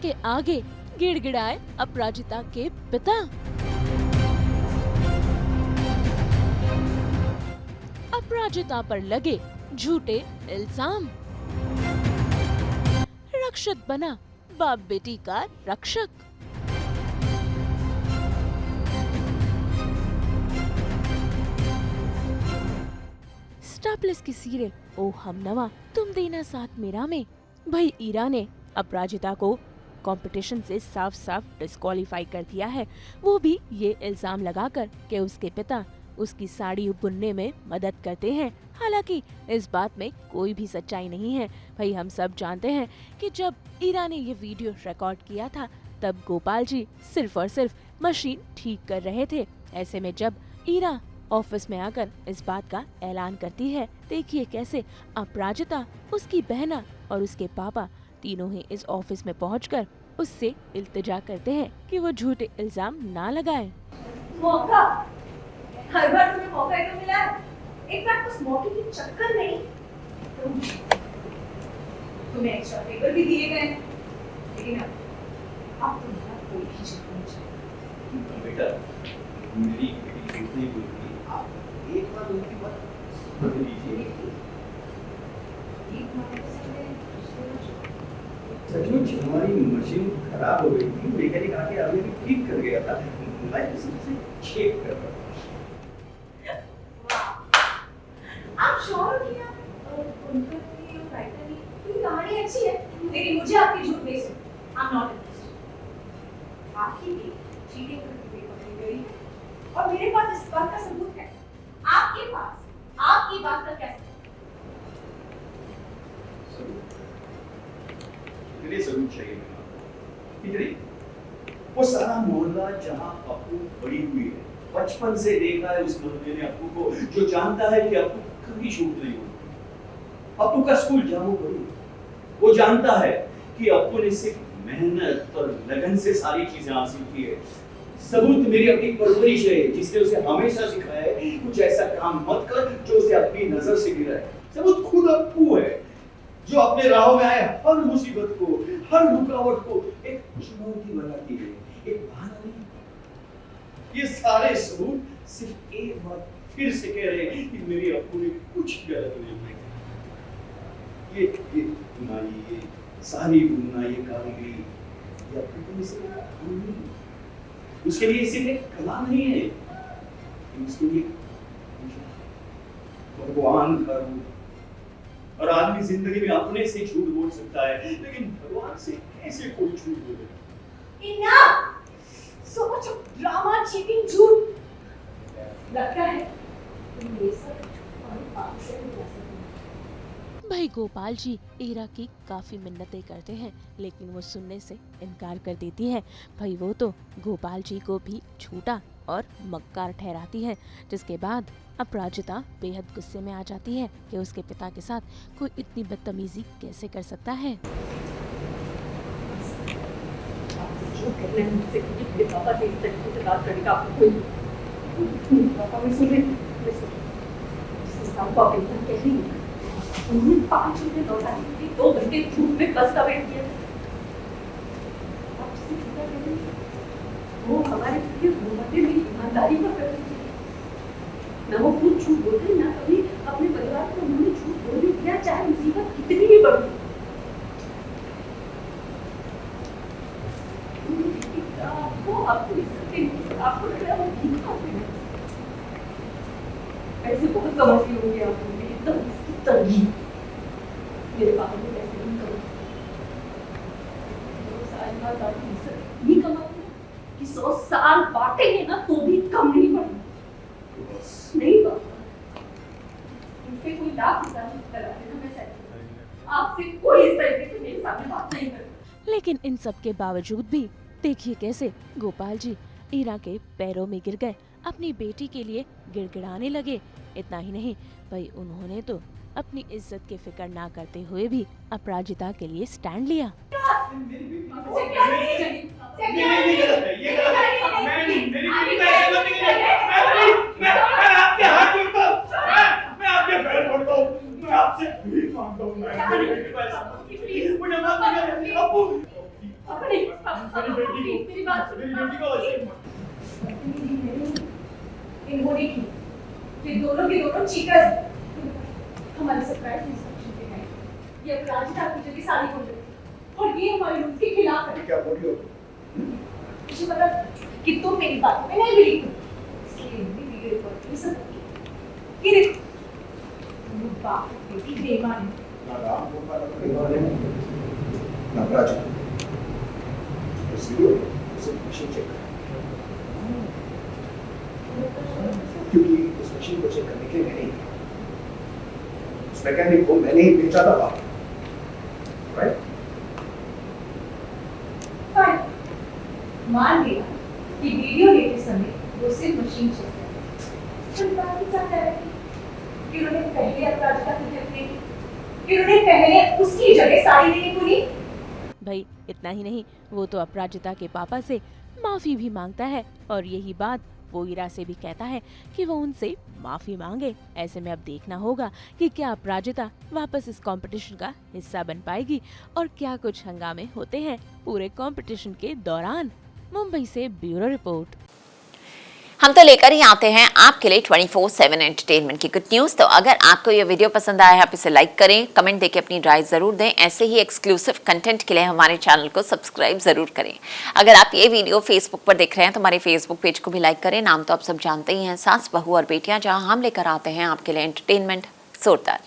के आगे गिड़गिड़ाए अपराजिता के पिता। अपराजिता पर लगे झूठे इल्जाम। रक्षक बना बाप बेटी का रक्षक। स्टार प्लस की सीरियल ओ हमनवा तुम देना साथ मेरा में भाई ईरा ने अपराजिता को कंपटीशन से साफ साफ डिस्क्वालीफाई कर दिया है, वो भी ये इल्जाम लगाकर कि उसके पिता उसकी साड़ी बुनने में मदद करते हैं। हालांकि इस बात में कोई भी सच्चाई नहीं है। भाई हम सब जानते हैं कि जब ईरा ने ये वीडियो रिकॉर्ड किया था तब गोपाल जी सिर्फ और सिर्फ मशीन ठीक कर रहे थे। ऐसे में जब ईरा ऑफिस में आकर इस बात का ऐलान करती है, देखिए कैसे अपराजिता, उसकी बहना और उसके पापा तीनों ही इस ऑफिस में पहुंचकर उससे इल्तिजा करते हैं कि वो झूठे इल्जाम ना लगाए। मौका हर बार तुम्हें मौका ही तो मिला है, एक बार उस मौके की चक्कर नहीं, तुम्हें एक्स्ट्रा फेवर भी दिए गए, लेकिन अब तुम्हारा कोई भी चक्कर नहीं चलेगा। बेटा मेरी बेटी झूठ नहीं बोलती, आप एक बार उनकी बात सुन लीजिए। सचमुच हमारी मशीन खराब हो गई थी, मैकेनिक आके अभी भी ठीक कर गया था, मैं उसे चेक कर रहा था। आप श्योर हो कि ये कहानी अच्छी है, लेकिन मुझे आपकी झूठ नहीं सुन। I am not interested. आपकी भी चीटिंग करके पकड़ी गई है और मेरे पास इस बात का सबूत है। आपके पास आपकी बात का क्या कितने सबूत चाहिए कितने? वो सारा मोहल्ला जहाँ अप्पू बड़ी हुई है, बचपन से देखा है उस मोहल्ले ने अप्पू को, जो जानता है कि अप्पू कभी झूठ नहीं बोलता। अप्पू का स्कूल जामू बड़ी, वो जानता है कि अप्पू ने सिर्फ मेहनत और लगन से सारी चीजें हासिल की है। सबूत मेरी अपनी परवरिश है जिसने उसे हमेशा सिखाया है कुछ ऐसा काम मत कर जो उसे अपनी नजर से गिराए। सबूत खुद अप्पू है जो अपने राहों में आए हर मुसीबत को, हर रुकावट को एक चुनौती बनाती है, एक बहाना नहीं। ये सारे सबूत सिर्फ एक बात फिर से कह रहे हैं कि मेरी अप्पू ने कुछ गलत नहीं किया। ये बुनाई, ये सारी बुनाई, ये कारीगरी, ये अप्पू को इससे नहीं, उसके लिए सिर्फ एक कला नहीं है, उसके लिए भगवान का रूप। और आदमी जिंदगी में अपने से झूठ बोल सकता है, लेकिन भगवान से कैसे कोई झूठ बोले? Enough! So much of drama, cheating, झूठ। लगता है तुम ये सब हमारे पाप से नहीं जा सकते। भाई गोपाल जी ईरा की काफी मिन्नतें करते हैं, लेकिन वो सुनने से इनकार कर देती है। भाई वो तो गोपाल जी को भी झूठा और मक्कार ठहराती है, जिसके बाद अपराजिता बेहद गुस्से में आ जाती है कि उसके पिता के साथ कोई इतनी बदतमीजी कैसे कर सकता है। उन्होंने 5 रुपए लौटाने के लिए 2 घंटे धूप में बस का वेट किया। आप जिसे झूठा कहते हैं, वो हमारे लिए मोहब्बतें भी ईमानदारी का करते थे। ना वो खुद झूठ बोलते, ना कभी अपने परिवार को उन्होंने झूठ बोलने दिया, चाहे मुसीबत कितनी भी बड़ी। आपको आपको इज्जत देंगे, आपको लग रहा है वो ठीक खाते हैं। ऐसे बहुत कमाती होंगे आप लोग, एकदम इसकी तरजीह मेरे पापा ने पैसे नहीं कमाए। साल बाद आप इज्जत नहीं कमाते कि 100 साल बांटेंगे ना तो भी कम नहीं पड़ेगा। नहीं पापा, इनसे कोई लाभ हिसाब करा देना, मैं सही आपसे कोई इस तरीके से मेरे सामने बात नहीं करती। लेकिन इन सब के बावजूद भी देखिए कैसे गोपाल जी ईरा के पैरों में गिर गए, अपनी बेटी के लिए गिड़गिड़ाने लगे। इतना ही नहीं भाई उन्होंने तो अपनी इज्जत की फिक्र ना करते हुए भी अपराजिता के लिए स्टैंड लिया। पापा नहीं, पापा, please, मेरी बात सुनो, इन्होंने की, ये दोनों के दोनों चीकर्स हमारे सरप्राइज इंस्ट्रक्शन पे हैं। ये अपराजिता की जगह शादी हो रही और ये हमारे रूल के खिलाफ है। क्या बोल रही हो? मुझे पता कि तुम मेरी बात में नहीं बिलीव करते, इसलिए मेरी वीडियो रिकॉर्ड नहीं सकती। ये देखो, तुम बाप बेटी बेईमान है। ना राम गोपाल का बेईमान है, ना प्राची। इस वीडियो उसे मशीन चेक कर, क्योंकि उस मशीन को चेक करने के लिए मैंने ही उस मैकेनिक को मैंने ही भेजा था बाहर, राइट? फाइन, मान लिया कि वीडियो लेते समय वो सिर्फ मशीन चेक कर रहे थे। बात ही चाहता है कि उन्होंने पहले अपराजिता की हेल्प नहीं की, कि उन्होंने पहले उसकी जगह साड़ी नहीं खोली। भाई इतना ही नहीं, वो तो अपराजिता के पापा से माफी भी मांगता है और यही बात वो ईरा से भी कहता है कि वो उनसे माफी मांगे। ऐसे में अब देखना होगा कि क्या अपराजिता वापस इस कंपटीशन का हिस्सा बन पाएगी और क्या कुछ हंगामे होते हैं पूरे कंपटीशन के दौरान। मुंबई से ब्यूरो रिपोर्ट। हम तो लेकर ही आते हैं आपके लिए 24/7 एंटरटेनमेंट की गुड न्यूज़। तो अगर आपको ये वीडियो पसंद आया है आप इसे लाइक करें, कमेंट देके अपनी राय ज़रूर दें। ऐसे ही एक्सक्लूसिव कंटेंट के लिए हमारे चैनल को सब्सक्राइब ज़रूर करें। अगर आप ये वीडियो फेसबुक पर देख रहे हैं तो हमारे फेसबुक पेज को भी लाइक करें। नाम तो आप सब जानते ही हैं, सास बहू और बेटियां, जहां हम लेकर आते हैं आपके लिए एंटरटेनमेंट जोरदार।